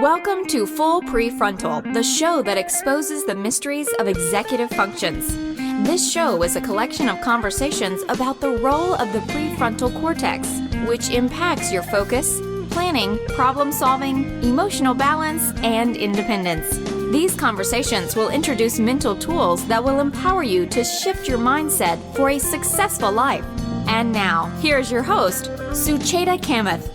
Welcome to Full Prefrontal, the show that exposes the mysteries of executive functions. This show is a collection of conversations about the role of the prefrontal cortex, which impacts your focus, planning, problem-solving, emotional balance, and independence. These conversations will introduce mental tools that will empower you to shift your mindset for a successful life. And now, here's your host, Sucheta Kamath.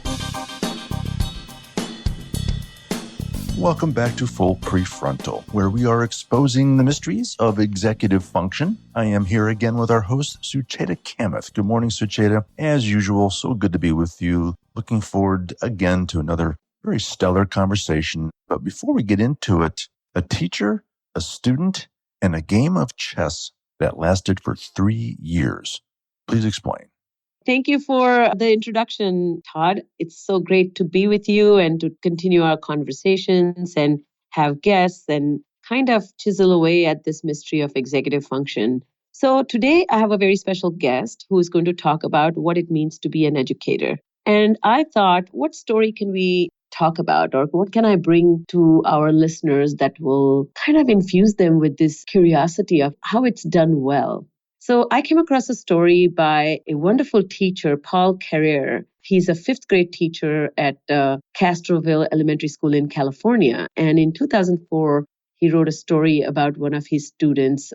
Welcome back to Full Prefrontal, where we are exposing the mysteries of executive function. I am here again with our host, Sucheta Kamath. Good morning, Sucheta. As usual, so good to be with you. Looking forward again to another very stellar conversation. But before we get into it, a teacher, a student, and a game of chess that lasted for 3 years. Please explain. Thank you for the introduction, Todd. It's so great to be with you and to continue our conversations and have guests and kind of chisel away at this mystery of executive function. So today I have a very special guest who is going to talk about what it means to be an educator. And I thought, what story can we talk about, or what can I bring to our listeners that will kind of infuse them with this curiosity of how it's done well? So I came across a story by a wonderful teacher, Paul Perez. He's a fifth grade teacher at Castroville Elementary School in California. And in 2004, he wrote a story about one of his students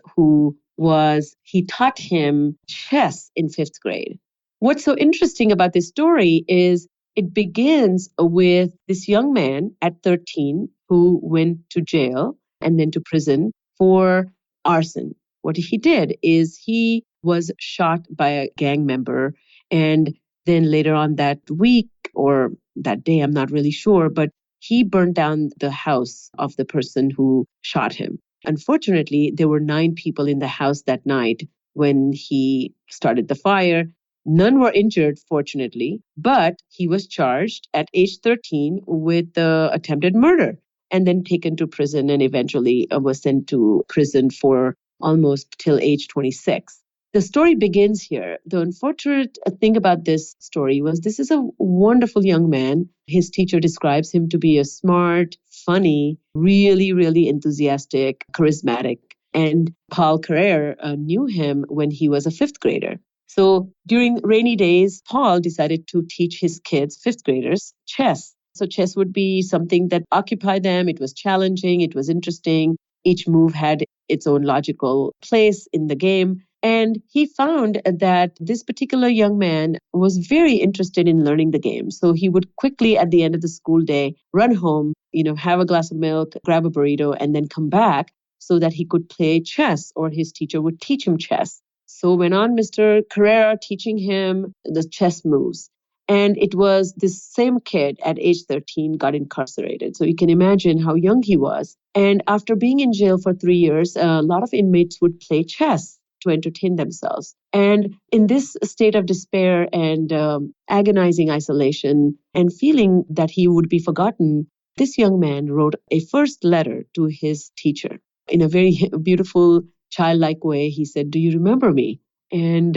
he taught him chess in fifth grade. What's so interesting about this story is it begins with this young man at 13 who went to jail and then to prison for arson. What he did is he was shot by a gang member, and then later on that week or that day, I'm not really sure, but he burned down the house of the person who shot him. Unfortunately, there were 9 people in the house that night when he started the fire. None were injured, fortunately, but he was charged at age 13 with the attempted murder and then taken to prison and eventually was sent to prison for almost till age 26. The story begins here. The unfortunate thing about this story was this is a wonderful young man. His teacher describes him to be a smart, funny, really, really enthusiastic, charismatic. And Paul Perez knew him when he was a fifth grader. So during rainy days, Paul decided to teach his kids, fifth graders, chess. So chess would be something that occupied them. It was challenging. It was interesting. Each move had its own logical place in the game. And he found that this particular young man was very interested in learning the game. So he would quickly, at the end of the school day, run home, have a glass of milk, grab a burrito, and then come back so that he could play chess, or his teacher would teach him chess. So went on Mr. Carrera teaching him the chess moves. And it was this same kid at age 13 got incarcerated. So you can imagine how young he was. And after being in jail for 3 years, a lot of inmates would play chess to entertain themselves. And in this state of despair and agonizing isolation and feeling that he would be forgotten, this young man wrote a first letter to his teacher. In a very beautiful, childlike way, he said, "Do you remember me?" And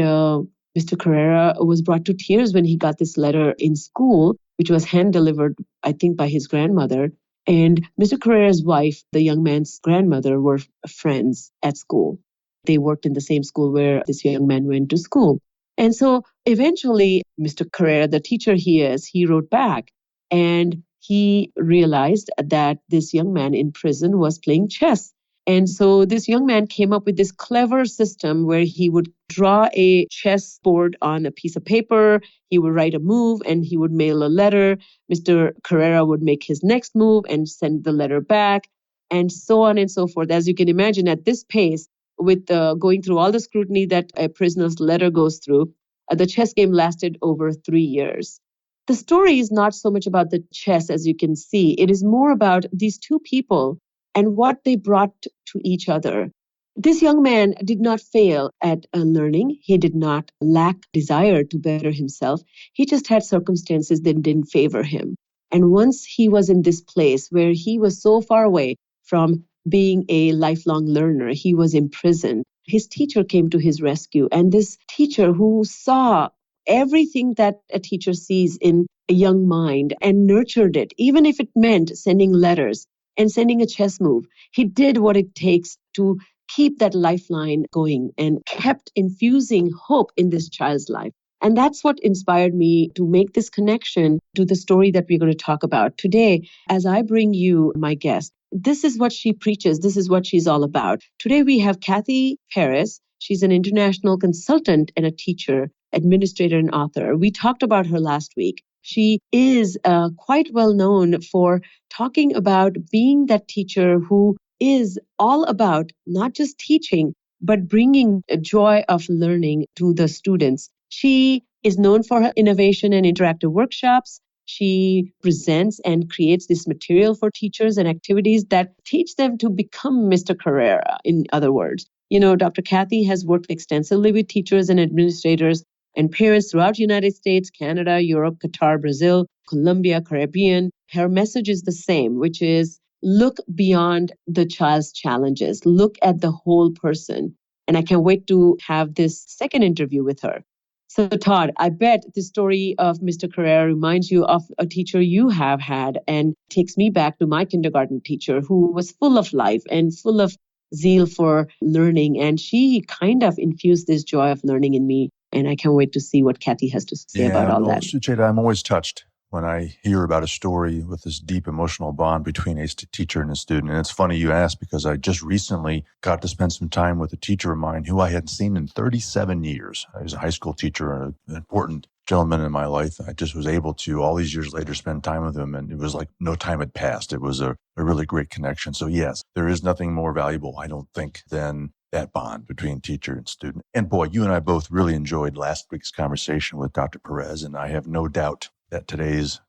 Mr. Carrera was brought to tears when he got this letter in school, which was hand-delivered, I think, by his grandmother. And Mr. Carrera's wife, the young man's grandmother, were friends at school. They worked in the same school where this young man went to school. And so eventually, Mr. Carrera, the teacher he wrote back, and he realized that this young man in prison was playing chess. And so this young man came up with this clever system where he would draw a chess board on a piece of paper, he would write a move, and he would mail a letter. Mr. Carrera would make his next move and send the letter back, and so on and so forth. As you can imagine, at this pace, with going through all the scrutiny that a prisoner's letter goes through, the chess game lasted over 3 years. The story is not so much about the chess, as you can see. It is more about these two people and what they brought to each other. This young man did not fail at learning. He did not lack desire to better himself. He just had circumstances that didn't favor him. And once he was in this place where he was so far away from being a lifelong learner, he was imprisoned. His teacher came to his rescue. And this teacher, who saw everything that a teacher sees in a young mind and nurtured it, even if it meant sending letters and sending a chess move. He did what it takes to keep that lifeline going and kept infusing hope in this child's life. And that's what inspired me to make this connection to the story that we're going to talk about today. As I bring you my guest, this is what she preaches. This is what she's all about. Today we have Kathy Perez. She's an international consultant and a teacher, administrator, and author. We talked about her last week. She is quite well known for talking about being that teacher who is all about not just teaching, but bringing a joy of learning to the students. She is known for her innovation and interactive workshops. She presents and creates this material for teachers and activities that teach them to become Mr. Carrera, in other words. Dr. Kathy has worked extensively with teachers and administrators and parents throughout the United States, Canada, Europe, Qatar, Brazil, Colombia, Caribbean. Her message is the same, which is look beyond the child's challenges, look at the whole person. And I can't wait to have this second interview with her. So, Todd, I bet the story of Mr. Carrera reminds you of a teacher you have had and takes me back to my kindergarten teacher who was full of life and full of zeal for learning. And she kind of infused this joy of learning in me. And I can't wait to see what Kathy has to say about all that. Sucheta, I'm always touched when I hear about a story with this deep emotional bond between a teacher and a student. And it's funny you asked because I just recently got to spend some time with a teacher of mine who I hadn't seen in 37 years. I was a high school teacher, an important gentleman in my life. I just was able to, all these years later, spend time with him. And it was like no time had passed. It was a really great connection. So yes, there is nothing more valuable, I don't think, than that bond between teacher and student. And boy, you and I both really enjoyed last week's conversation with Dr. Perez. And I have no doubt that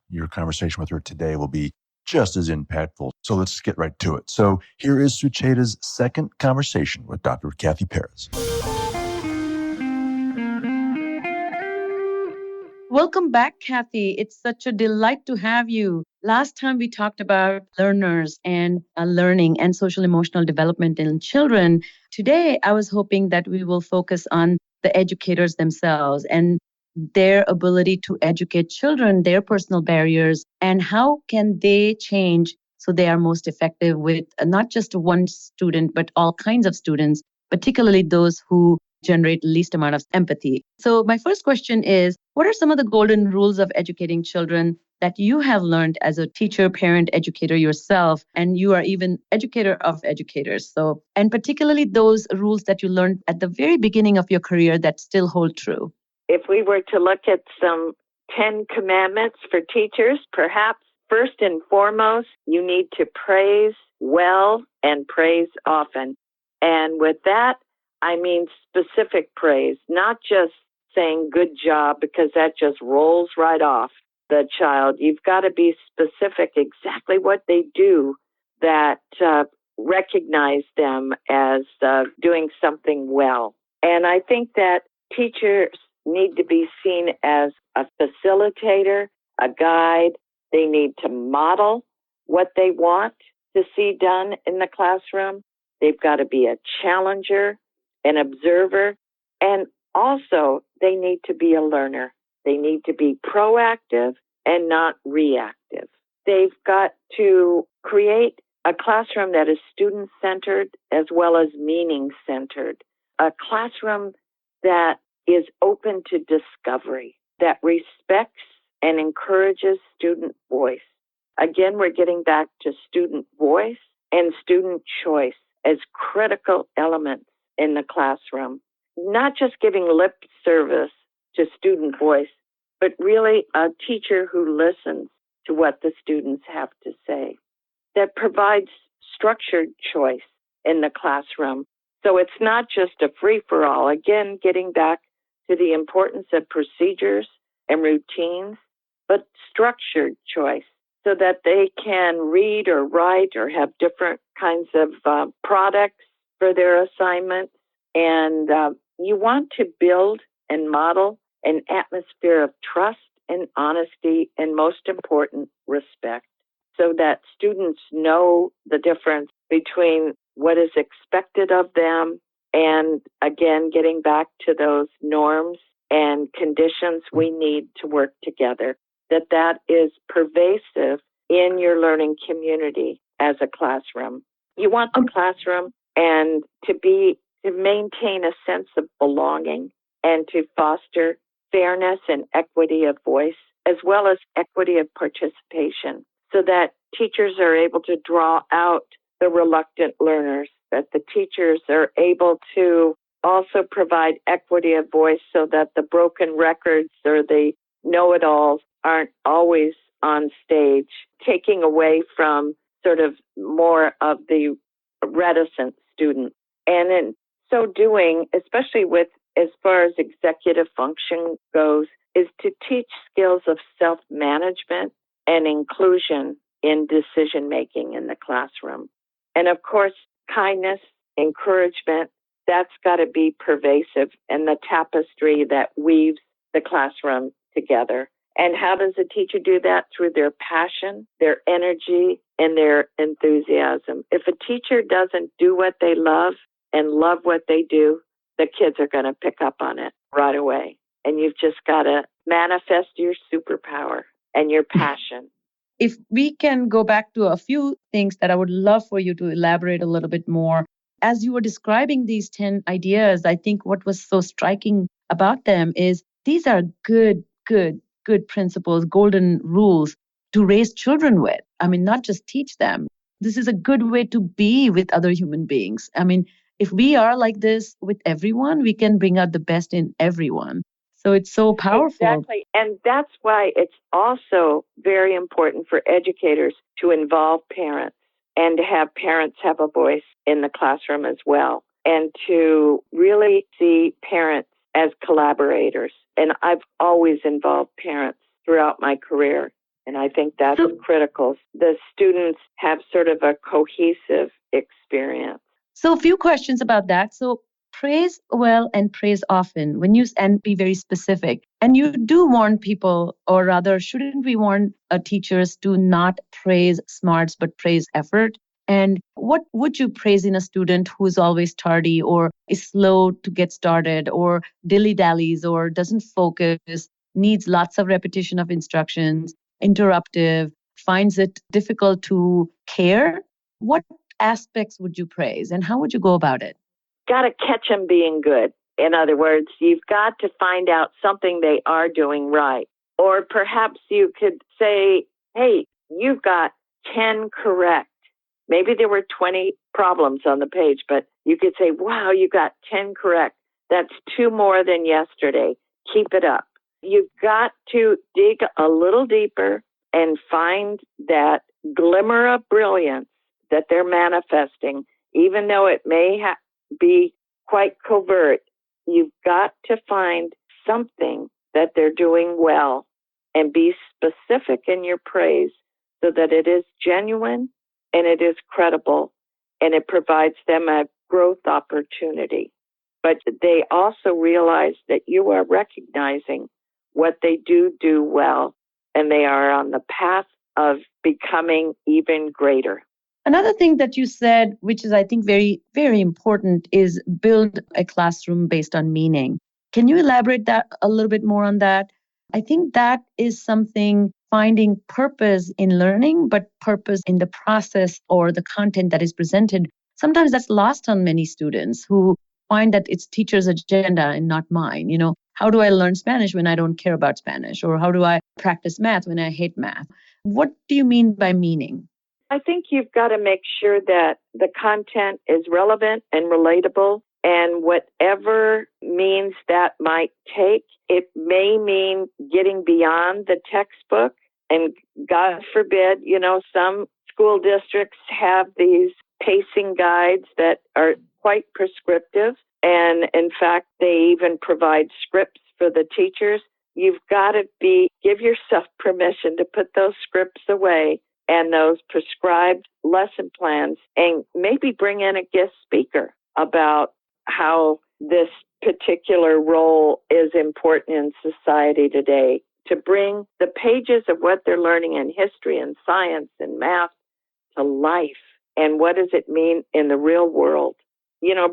your conversation with her today will be just as impactful. So let's get right to it. So here is Sucheta's second conversation with Dr. Kathy Perez. Welcome back, Kathy. It's such a delight to have you. Last time we talked about learners and learning and social emotional development in children. Today, I was hoping that we will focus on the educators themselves and their ability to educate children, their personal barriers, and how can they change so they are most effective with not just one student, but all kinds of students, particularly those who generate least amount of empathy. So my first question is, what are some of the golden rules of educating children that you have learned as a teacher, parent, educator yourself, and you are even educator of educators? So, and particularly those rules that you learned at the very beginning of your career that still hold true. If we were to look at some 10 commandments for teachers, perhaps first and foremost, you need to praise well and praise often. And with that, I mean specific praise, not just saying good job, because that just rolls right off the child. You've got to be specific exactly what they do that recognize them as doing something well. And I think that teachers need to be seen as a facilitator, a guide. They need to model what they want to see done in the classroom. They've got to be a challenger, an observer, and also they need to be a learner. They need to be proactive and not reactive. They've got to create a classroom that is student-centered as well as meaning-centered, a classroom that is open to discovery, that respects and encourages student voice. Again, we're getting back to student voice and student choice as critical elements in the classroom. Not just giving lip service to student voice, but really a teacher who listens to what the students have to say, that provides structured choice in the classroom. So it's not just a free-for-all. Again, getting back to the importance of procedures and routines, but structured choice so that they can read or write or have different kinds of products for their assignments. And you want to build and model an atmosphere of trust and honesty and, most important, respect, so that students know the difference between what is expected of them and, again, getting back to those norms and conditions we need to work together, that is pervasive in your learning community as a classroom. You want the classroom and to maintain a sense of belonging and to foster fairness and equity of voice, as well as equity of participation, so that teachers are able to draw out the reluctant learners, that the teachers are able to also provide equity of voice so that the broken records or the know-it-alls aren't always on stage, taking away from sort of more of the reticent students. And in so doing, especially with as far as executive function goes, is to teach skills of self-management and inclusion in decision-making in the classroom. And of course, kindness, encouragement, that's got to be pervasive in the tapestry that weaves the classroom together. And how does a teacher do that? Through their passion, their energy, and their enthusiasm. If a teacher doesn't do what they love and love what they do, the kids are going to pick up on it right away. And you've just got to manifest your superpower and your passion. If we can go back to a few things that I would love for you to elaborate a little bit more. As you were describing these 10 ideas, I think what was so striking about them is these are good principles, golden rules to raise children with. I mean, not just teach them. This is a good way to be with other human beings. I mean, if we are like this with everyone, we can bring out the best in everyone. So it's so powerful. Exactly. And that's why it's also very important for educators to involve parents and to have parents have a voice in the classroom as well, and to really see parents as collaborators. And I've always involved parents throughout my career, and I think that's critical. The students have sort of a cohesive experience. So a few questions about that. So praise well and praise often and be very specific. And you do warn people, or rather, shouldn't we warn teachers to not praise smarts, but praise effort? And what would you praise in a student who's always tardy or is slow to get started or dilly-dallies or doesn't focus, needs lots of repetition of instructions, interruptive, finds it difficult to care? What aspects would you praise and how would you go about it? Got to catch them being good. In other words, you've got to find out something they are doing right. Or perhaps you could say, hey, you've got 10 correct. Maybe there were 20 problems on the page, but you could say, wow, you got 10 correct. That's 2 more than yesterday. Keep it up. You've got to dig a little deeper and find that glimmer of brilliance that they're manifesting, even though it may be quite covert. You've got to find something that they're doing well and be specific in your praise so that it is genuine and it is credible and it provides them a growth opportunity. But they also realize that you are recognizing what they do well and they are on the path of becoming even greater. Another thing that you said, which is, I think, very, very important, is build a classroom based on meaning. Can you elaborate that a little bit more on that? I think that is something, finding purpose in learning, but purpose in the process or the content that is presented. Sometimes that's lost on many students who find that it's teacher's agenda and not mine. You know, how do I learn Spanish when I don't care about Spanish? Or how do I practice math when I hate math? What do you mean by meaning? I think you've got to make sure that the content is relevant and relatable, and whatever means that might take, it may mean getting beyond the textbook. And God forbid, some school districts have these pacing guides that are quite prescriptive. And in fact, they even provide scripts for the teachers. You've got to give yourself permission to put those scripts away and those prescribed lesson plans, and maybe bring in a guest speaker about how this particular role is important in society today, to bring the pages of what they're learning in history and science and math to life. And what does it mean in the real world?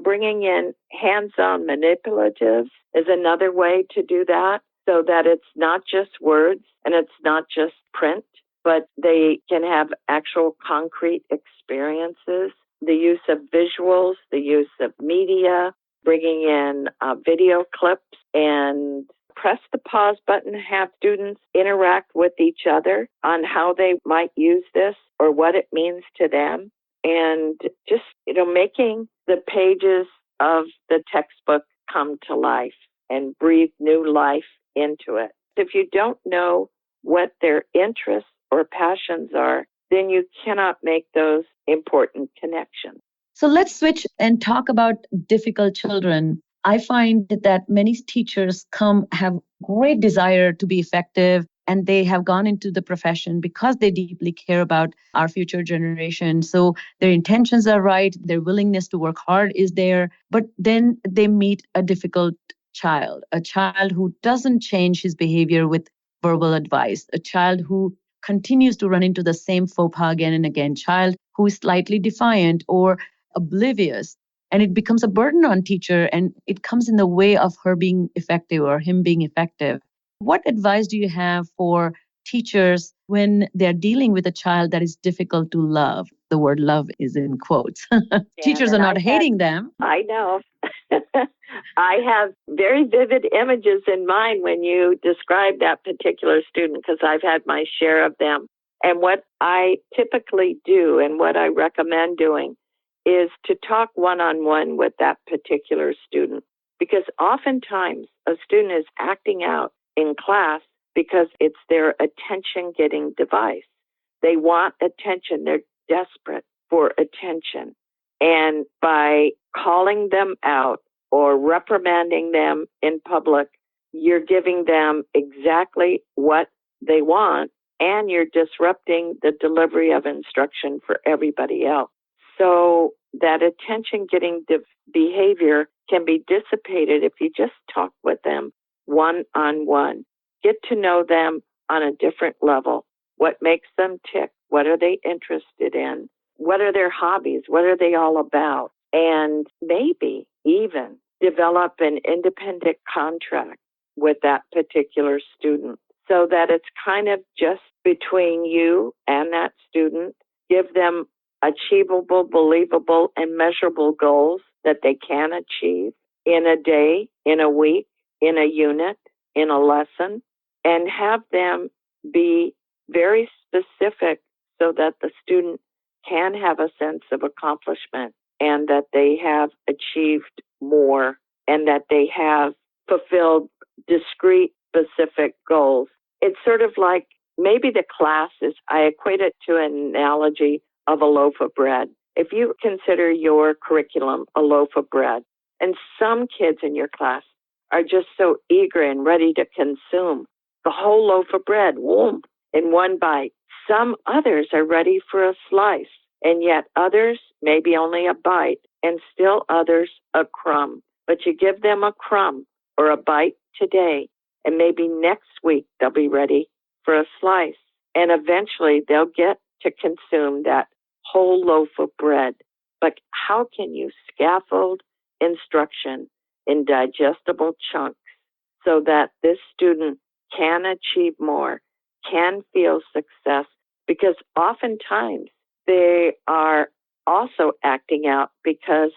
bringing in hands-on manipulatives is another way to do that, so that it's not just words and it's not just print, but they can have actual concrete experiences. The use of visuals, the use of media, bringing in video clips, and press the pause button, have students interact with each other on how they might use this or what it means to them. And just, making the pages of the textbook come to life and breathe new life into it. If you don't know what their interests or passions are, then you cannot make those important connections. So let's switch and talk about difficult children. I find that many teachers have great desire to be effective, and they have gone into the profession because they deeply care about our future generation. So their intentions are right, their willingness to work hard is there, but then they meet a difficult child, a child who doesn't change his behavior with verbal advice, a child who continues to run into the same faux pas again and again, child who is slightly defiant or oblivious. And it becomes a burden on teacher, and it comes in the way of her being effective or him being effective. What advice do you have for teachers when they're deing with a child that is difficult to love? The word love is in quotes. Teachers are not hating them. I know. I have very vivid images in mind when you describe that particular student, because I've had my share of them. And what I typically do and what I recommend doing is to talk one-on-one with that particular student, because oftentimes a student is acting out in class because it's their attention-getting device. They want attention. They're desperate for attention. And by calling them out or reprimanding them in public, you're giving them exactly what they want, and you're disrupting the delivery of instruction for everybody else. So that attention-getting behavior can be dissipated if you just talk with them one-on-one. Get to know them on a different level. What makes them tick? What are they interested in? What are their hobbies? What are they all about? And maybe even develop an independent contract with that particular student so that it's kind of just between you and that student. Give them achievable, believable, and measurable goals that they can achieve in a day, in a week, in a unit, in a lesson, and have them be very specific so that the student can have a sense of accomplishment and that they have achieved more and that they have fulfilled discrete, specific goals. It's sort of like maybe the class is, I equate it to an analogy of a loaf of bread. If you consider your curriculum a loaf of bread, and some kids in your class are just so eager and ready to consume the whole loaf of bread, whoom, in one bite. Some others are ready for a slice, and yet others maybe only a bite, and still others a crumb. But you give them a crumb or a bite today, and maybe next week they'll be ready for a slice. And eventually they'll get to consume that whole loaf of bread. But how can you scaffold instruction in digestible chunks so that this student can achieve more, can feel success? Because oftentimes they are also acting out because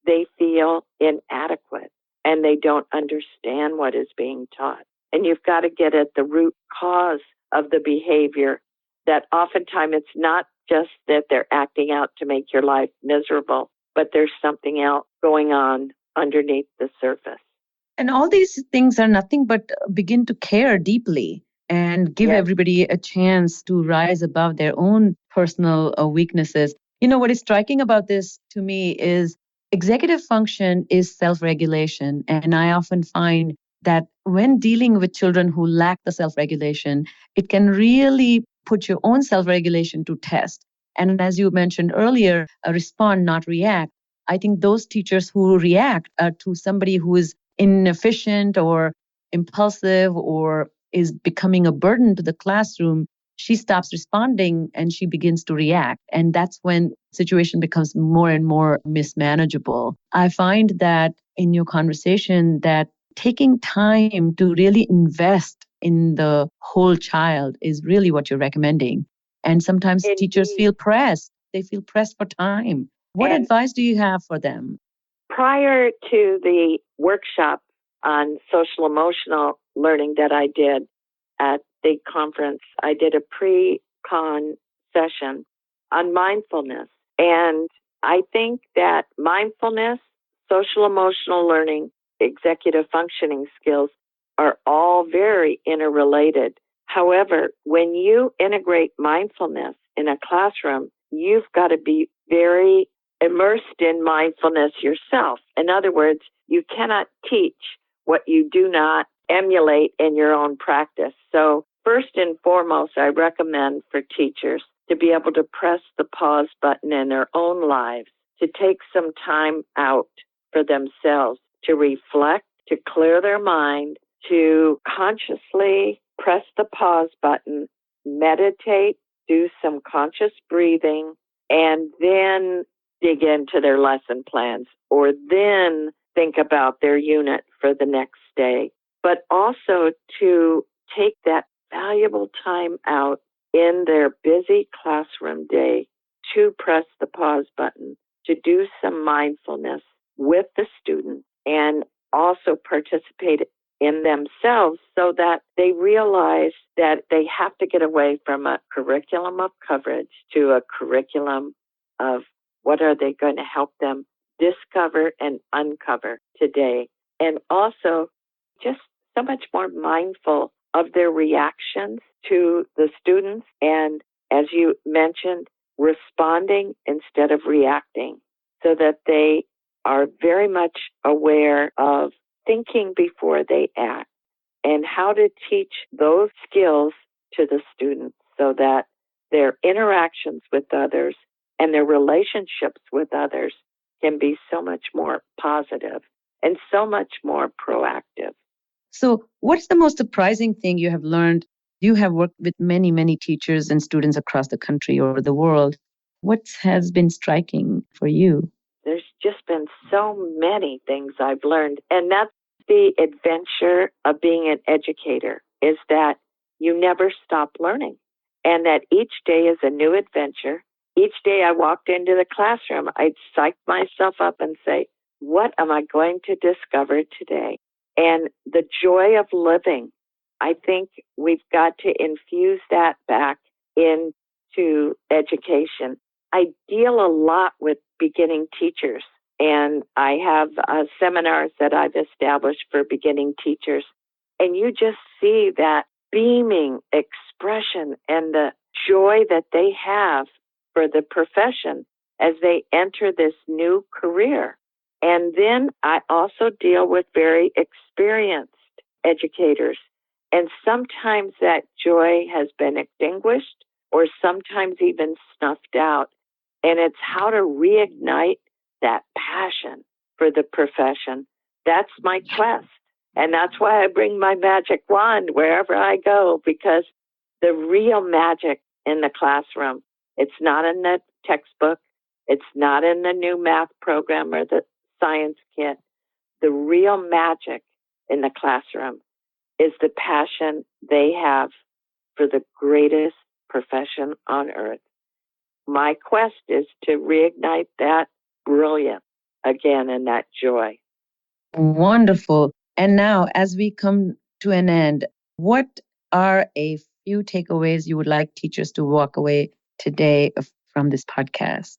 they feel inadequate and they don't understand what is being taught. And you've got to get at the root cause of the behavior, that oftentimes it's not just that they're acting out to make your life miserable, but there's something else going on underneath the surface. And all these things are nothing but begin to care deeply and give everybody a chance to rise above their own personal weaknesses. You know, what is striking about this to me is executive function is self-regulation. And I often find that when dealing with children who lack the self-regulation, it can really put your own self-regulation to test. And as you mentioned earlier, respond, not react. I think those teachers who react to somebody who is inefficient or impulsive or is becoming a burden to the classroom she stops responding and she begins to react. And that's when situation becomes more and more mismanageable. I find that in your conversation that taking time to really invest in the whole child is really what you're recommending. And sometimes teachers Indeed. feel pressed. They feel pressed for time. What And advice do you have for them? prior to the workshop on social emotional learning that I did at the conference, I did a pre-con session on mindfulness. And I think that mindfulness, social emotional learning, executive functioning skills are all very interrelated. However, when you integrate mindfulness in a classroom, you've got to be very immersed in mindfulness yourself. In other words, you cannot teach what you do not emulate in your own practice. So first and foremost, I recommend for teachers to be able to press the pause button in their own lives, to take some time out for themselves, to reflect, to clear their mind, to consciously press the pause button, meditate, do some conscious breathing, and then dig into their lesson plans, or then think about their unit for the next day. But also to take that valuable time out in their busy classroom day to press the pause button, to do some mindfulness with the student, and also participate in themselves so that they realize that they have to get away from a curriculum of coverage to a curriculum of what are they going to help them discover and uncover today. And also just so much more mindful of their reactions to the students. And as you mentioned, responding instead of reacting, so that they are very much aware of thinking before they act and how to teach those skills to the students so that their interactions with others and their relationships with others can be so much more positive and so much more proactive. So, what's the most surprising thing you have learned? You have worked with many, many teachers and students across the country or the world. What has been striking for you? There's just been so many things I've learned. And that's the adventure of being an educator, is that you never stop learning and that each day is a new adventure. Each day I walked into the classroom, I'd psych myself up and say, what am I going to discover today? And the joy of living, I think we've got to infuse that back into education. I deal a lot with beginning teachers, and I have seminars that I've established for beginning teachers. And you just see that beaming expression and the joy that they have for the profession as they enter this new career. And then I also deal with very experienced educators. And sometimes that joy has been extinguished or sometimes even snuffed out. And it's how to reignite that passion for the profession. That's my quest. And that's why I bring my magic wand wherever I go, because the real magic in the classroom, it's not in the textbook. It's not in the new math program or the science kit. The real magic in the classroom is the passion they have for the greatest profession on earth. My quest is to reignite that brilliance again and that joy. Wonderful. And now, as we come to an end, what are a few takeaways you would like teachers to walk away today from this podcast?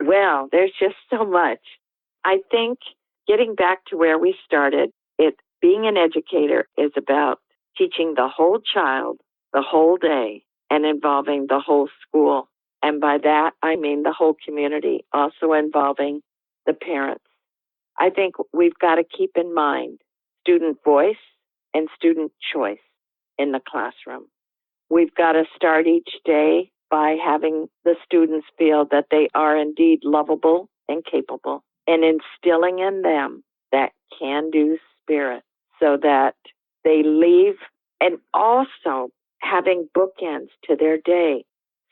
Well, there's just so much. I think getting back to where we started, being an educator is about teaching the whole child the whole day and involving the whole school. And by that, I mean the whole community, also involving the parents. I think we've got to keep in mind student voice and student choice in the classroom. We've got to start each day by having the students feel that they are indeed lovable and capable, and instilling in them that can-do spirit so that they leave, and also having bookends to their day,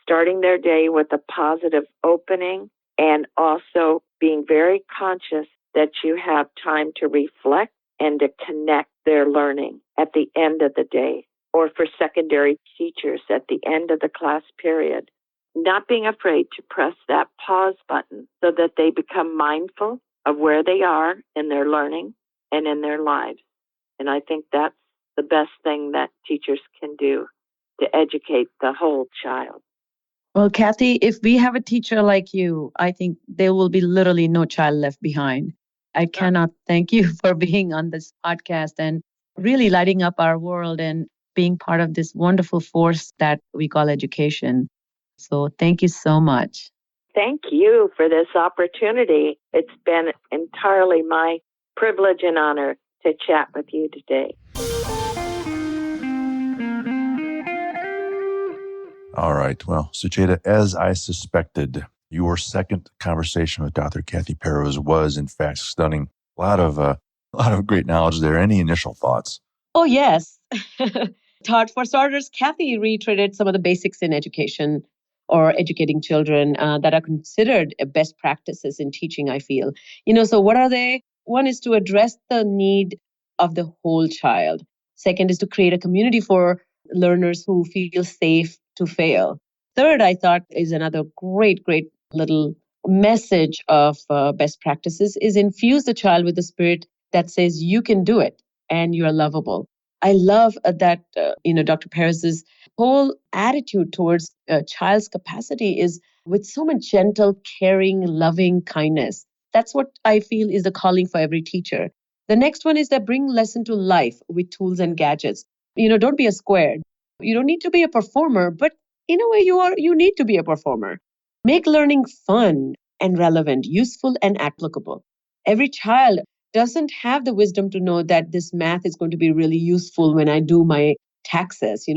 starting their day with a positive opening, and also being very conscious that you have time to reflect and to connect their learning at the end of the day, or for secondary teachers at the end of the class period. Not being afraid to press that pause button so that they become mindful of where they are in their learning and in their lives. And I think that's the best thing that teachers can do to educate the whole child. Well, Kathy, if we have a teacher like you, I think there will be literally no child left behind. I cannot thank you for being on this podcast and really lighting up our world and being part of this wonderful force that we call education. So thank you so much. Thank you for this opportunity. It's been entirely my privilege and honor to chat with you today. All right. Well, Sucheta, as I suspected, your second conversation with Dr. Kathy Perez was, in fact, stunning. A lot of great knowledge there. Any initial thoughts? Oh, yes. Todd, for starters, Kathy reiterated some of the basics in education or educating children that are considered best practices in teaching, I feel. So what are they? One is to address the need of the whole child. Second is to create a community for learners who feel safe to fail. Third, I thought, is another great little message of best practices is infuse the child with the spirit that says you can do it and you're lovable. I love that, Dr. Perez's whole attitude towards a child's capacity is with so much gentle, caring, loving kindness. That's what I feel is the calling for every teacher. The next one is that bring lesson to life with tools and gadgets. Don't be a square. You don't need to be a performer, but in a way you need to be a performer. Make learning fun and relevant, useful and applicable. Every child doesn't have the wisdom to know that this math is going to be really useful when I do my taxes,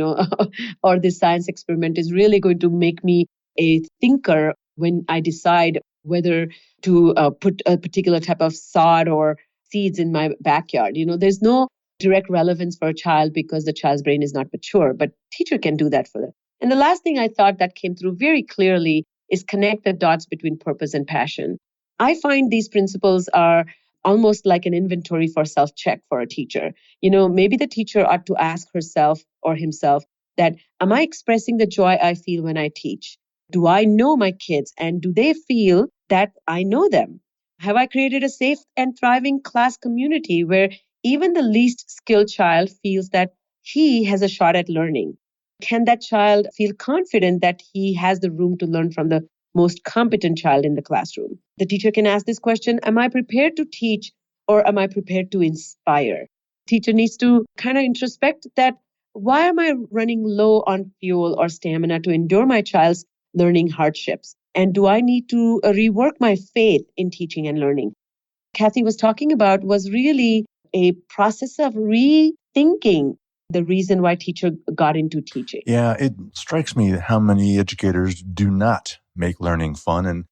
or this science experiment is really going to make me a thinker when I decide whether to put a particular type of sod or seeds in my backyard. There's no direct relevance for a child because the child's brain is not mature, but teacher can do that for them. And the last thing I thought that came through very clearly is connect the dots between purpose and passion. I find these principles are almost like an inventory for self-check for a teacher. Maybe the teacher ought to ask herself or himself that, am I expressing the joy I feel when I teach? Do I know my kids and do they feel that I know them? Have I created a safe and thriving class community where even the least skilled child feels that he has a shot at learning? Can that child feel confident that he has the room to learn from the most competent child in the classroom? The teacher can ask this question, am I prepared to teach or am I prepared to inspire? Teacher needs to kind of introspect that, why am I running low on fuel or stamina to endure my child's learning hardships? And do I need to rework my faith in teaching and learning? Kathy was talking about was really a process of rethinking the reason why teacher got into teaching. Yeah, it strikes me how many educators do not make learning fun. And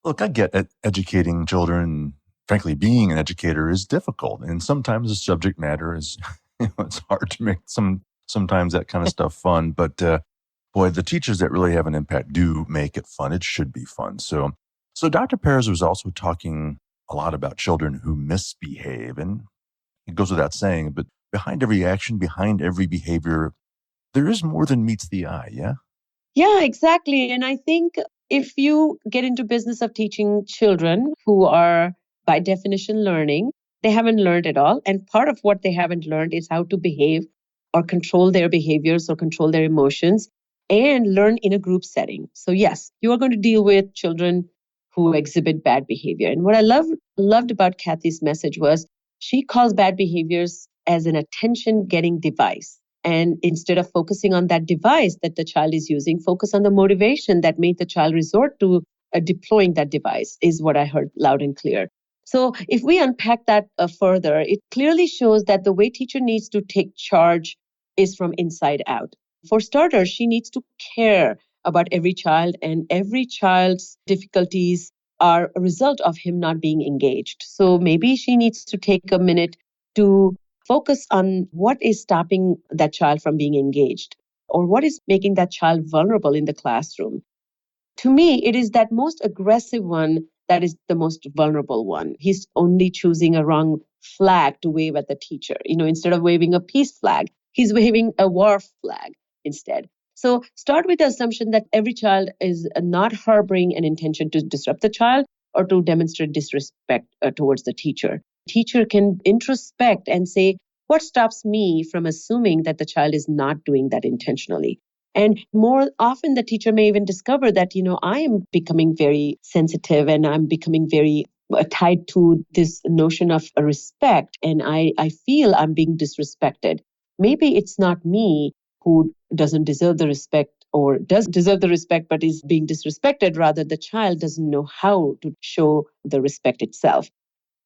look, I get it, educating children, frankly, being an educator is difficult. And sometimes the subject matter is, it's hard to make sometimes that kind of stuff fun. But boy, the teachers that really have an impact do make it fun. It should be fun. So Dr. Perez was also talking a lot about children who misbehave. And it goes without saying, but behind every action, behind every behavior, there is more than meets the eye, yeah? Yeah, exactly. And I think if you get into business of teaching children who are by definition learning, they haven't learned at all. And part of what they haven't learned is how to behave or control their behaviors or control their emotions and learn in a group setting. So yes, you are going to deal with children who exhibit bad behavior. And what I loved about Kathy's message was she calls bad behaviors as an attention-getting device. And instead of focusing on that device that the child is using, focus on the motivation that made the child resort to deploying that device, is what I heard loud and clear. So if we unpack that further, it clearly shows that the way teacher needs to take charge is from inside out. For starters, she needs to care about every child, and every child's difficulties are a result of him not being engaged. So maybe she needs to take a minute to focus on what is stopping that child from being engaged. or what is making that child vulnerable in the classroom? To me, it is that most aggressive one that is the most vulnerable one. He's only choosing a wrong flag to wave at the teacher. Instead of waving a peace flag, he's waving a war flag instead. So start with the assumption that every child is not harboring an intention to disrupt the child or to demonstrate disrespect towards the teacher. Teacher can introspect and say, what stops me from assuming that the child is not doing that intentionally? And more often, the teacher may even discover that, I am becoming very sensitive and I'm becoming very tied to this notion of respect. And I feel I'm being disrespected. Maybe it's not me who doesn't deserve the respect or does deserve the respect, but is being disrespected. Rather, the child doesn't know how to show the respect itself.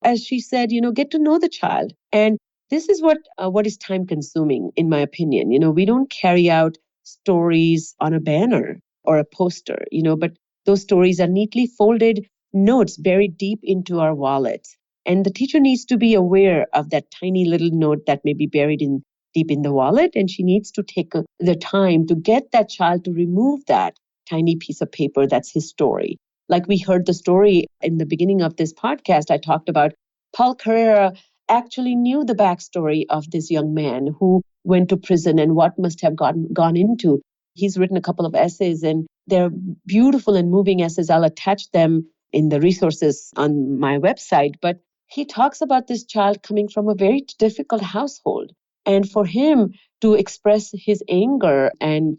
As she said, get to know the child. And this is what is time consuming, in my opinion. We don't carry out stories on a banner or a poster, but those stories are neatly folded notes buried deep into our wallets. And the teacher needs to be aware of that tiny little note that may be buried in deep in the wallet. And she needs to take the time to get that child to remove that tiny piece of paper that's his story. Like we heard the story in the beginning of this podcast, I talked about Paul Carrera actually knew the backstory of this young man who went to prison and what must have gone into. He's written a couple of essays and they're beautiful and moving essays. I'll attach them in the resources on my website. But he talks about this child coming from a very difficult household. And for him to express his anger and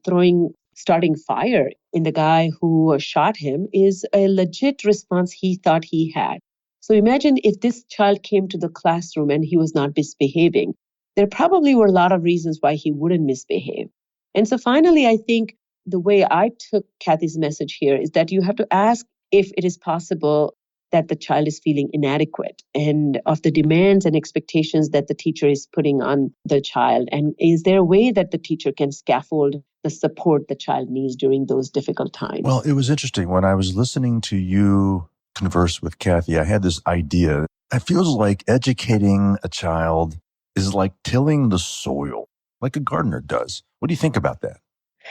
starting fire in the guy who shot him is a legit response he thought he had. So imagine if this child came to the classroom and he was not misbehaving. There probably were a lot of reasons why he wouldn't misbehave. And so finally, I think the way I took Kathy's message here is that you have to ask if it is possible that the child is feeling inadequate and of the demands and expectations that the teacher is putting on the child. And is there a way that the teacher can scaffold the support the child needs during those difficult times? Well, it was interesting. When I was listening to you converse with Kathy, I had this idea. It feels like educating a child is like tilling the soil, like a gardener does. What do you think about that?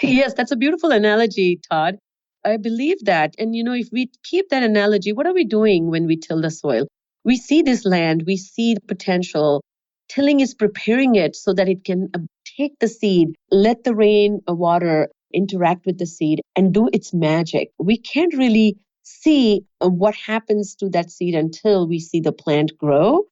Yes, that's a beautiful analogy, Todd. I believe that. And, if we keep that analogy, what are we doing when we till the soil? We see this land, we see the potential. Tilling is preparing it so that it can take the seed, let the rain, water interact with the seed and do its magic. We can't really see what happens to that seed until we see the plant grow.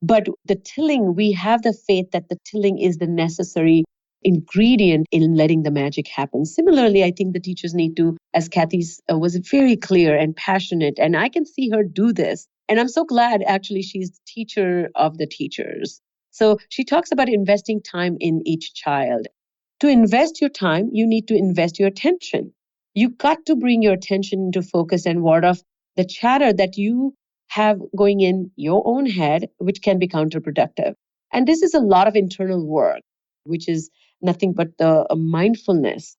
But the tilling, we have the faith that the tilling is the necessary ingredient in letting the magic happen. Similarly, I think the teachers need to, as Kathy was very clear and passionate, and I can see her do this. And I'm so glad actually she's the teacher of the teachers. So she talks about investing time in each child. To invest your time, you need to invest your attention. You got to bring your attention into focus and ward off the chatter that you have going in your own head, which can be counterproductive. And this is a lot of internal work, which is nothing but the mindfulness,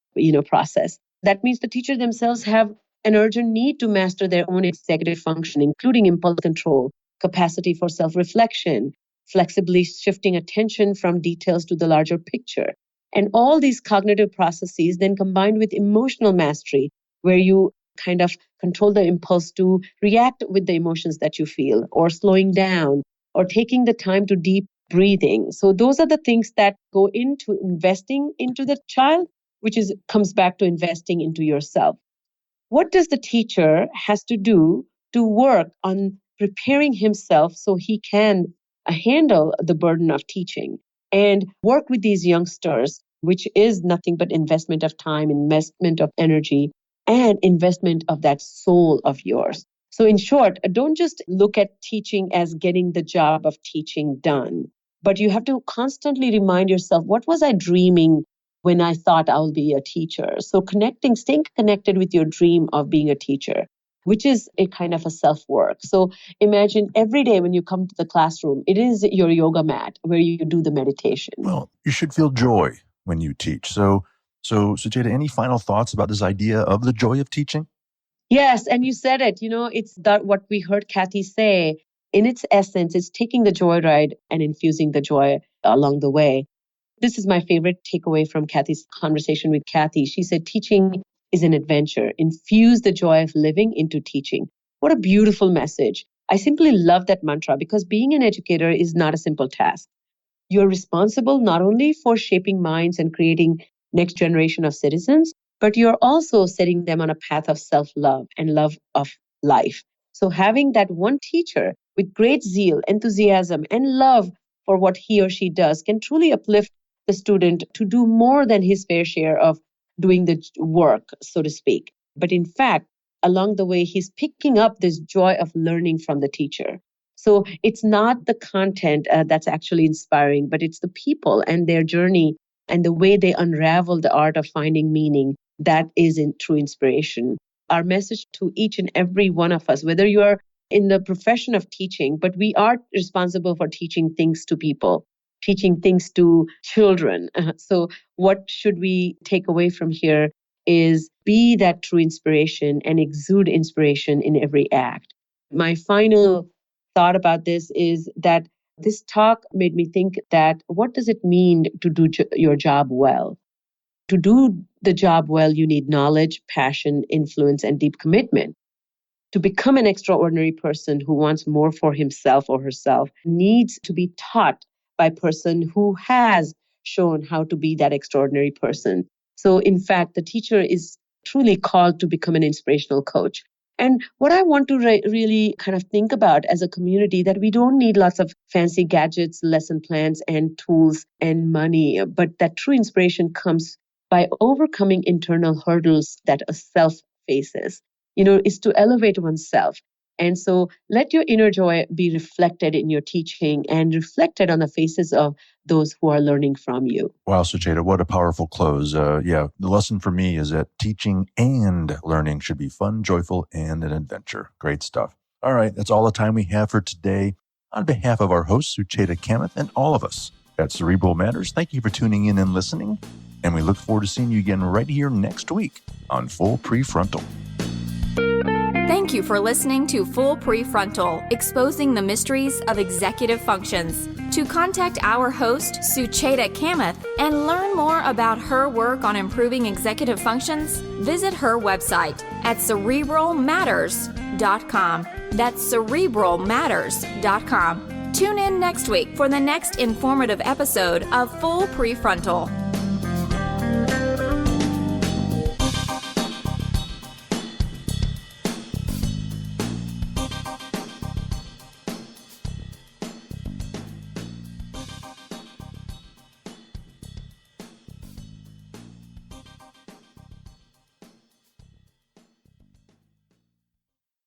process. That means the teacher themselves have an urgent need to master their own executive function, including impulse control, capacity for self-reflection, flexibly shifting attention from details to the larger picture. And all these cognitive processes then combined with emotional mastery, where you kind of control the impulse to react with the emotions that you feel, or slowing down, or taking the time to deep breathing. So those are the things that go into investing into the child, which comes back to investing into yourself. What does the teacher has to do to work on preparing himself so he can handle the burden of teaching and work with these youngsters, which is nothing but investment of time, investment of energy, and investment of that soul of yours. So in short, don't just look at teaching as getting the job of teaching done, but you have to constantly remind yourself, what was I dreaming when I thought I'll be a teacher? So staying connected with your dream of being a teacher, which is a kind of a self-work. So imagine every day when you come to the classroom, it is your yoga mat where you do the meditation. Well, you should feel joy when you teach. So Sujata, any final thoughts about this idea of the joy of teaching? Yes, and you said it, it's that what we heard Kathy say. In its essence, it's taking the joyride and infusing the joy along the way. This is my favorite takeaway from Kathy's conversation with Kathy. She said, teaching is an adventure. Infuse the joy of living into teaching. What a beautiful message. I simply love that mantra because being an educator is not a simple task. You're responsible not only for shaping minds and creating next generation of citizens, but you're also setting them on a path of self-love and love of life. So having that one teacher with great zeal, enthusiasm, and love for what he or she does can truly uplift the student to do more than his fair share of doing the work, so to speak. But in fact, along the way, he's picking up this joy of learning from the teacher. So it's not the content that's actually inspiring, but it's the people and their journey and the way they unravel the art of finding meaning that is in true inspiration. Our message to each and every one of us, whether you are in the profession of teaching, but we are responsible for teaching things to people, teaching things to children. So what should we take away from here is be that true inspiration and exude inspiration in every act. My final thought about this is that this talk made me think that what does it mean to do your job well? To do the job well, you need knowledge, passion, influence, and deep commitment. To become an extraordinary person who wants more for himself or herself needs to be taught by a person who has shown how to be that extraordinary person. So in fact, the teacher is truly called to become an inspirational coach. And what I want to really kind of think about as a community, that we don't need lots of fancy gadgets, lesson plans, and tools and money, but that true inspiration comes by overcoming internal hurdles that a self faces, is to elevate oneself. And so let your inner joy be reflected in your teaching and reflected on the faces of those who are learning from you. Wow, Sucheta, what a powerful close. The lesson for me is that teaching and learning should be fun, joyful, and an adventure. Great stuff. All right, that's all the time we have for today. On behalf of our host, Sucheta Kamath, and all of us at Cerebral Matters, thank you for tuning in and listening. And we look forward to seeing you again right here next week on Full Prefrontal. Thank you for listening to Full Prefrontal, exposing the mysteries of executive functions. To contact our host, Sucheta Kamath, and learn more about her work on improving executive functions, visit her website at cerebralmatters.com. That's cerebralmatters.com. Tune in next week for the next informative episode of Full Prefrontal.